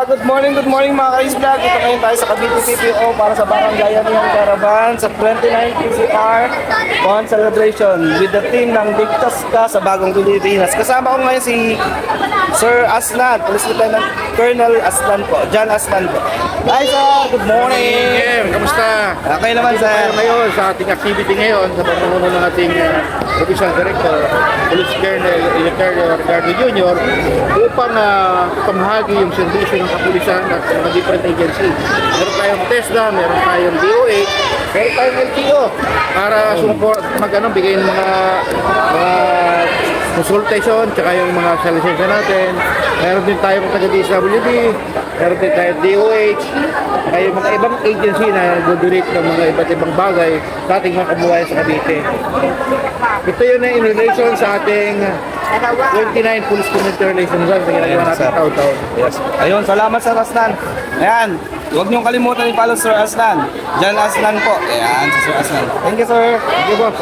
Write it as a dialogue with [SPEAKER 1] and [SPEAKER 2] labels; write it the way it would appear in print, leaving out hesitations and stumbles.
[SPEAKER 1] good morning mga ka-vlog. Dito ngayon tayo sa Cavite TPO para sa Barangay Anihan Caravan sa 29 PCR Bond Celebration with the team ng Ligtas Ka sa Bagong Pilipinas. Kasama ko ngayon si Sir Aslan, Police Lieutenant Colonel Aslan po, John Aslan po. Hi sir, good morning.
[SPEAKER 2] Kamusta?
[SPEAKER 1] Okay naman
[SPEAKER 2] Tayo
[SPEAKER 1] sir.
[SPEAKER 2] ngayon sa ating activity ngayon sa pamumuno ng ating Provincial Director, Police Colonel Ricardo Jr. upang pamahagi yung servisyo ng kapulisan at mga different agency. Meron tayong TESDA, meron tayong DOH, meron tayong LTO para support, bigay ng mga consultation tsaka yung mga lisensya natin. Meron din tayong taga-DSWD, meron din tayong DOH, kaya yung mga ibang agency na nag-donate ng mga iba't ibang bagay sa ating mga kabuhayan sa Cavite. Ito yun na in relation sa ating 29 Police Community Relations na ginagawa natin taon-taon.
[SPEAKER 1] Yes. Ayun, salamat Sir Aslan. Ayan, huwag niyong kalimutan i-follow Sir Aslan. John Aslan po. Ayan, si Sir Aslan. Thank you sir.
[SPEAKER 2] Thank you, boss.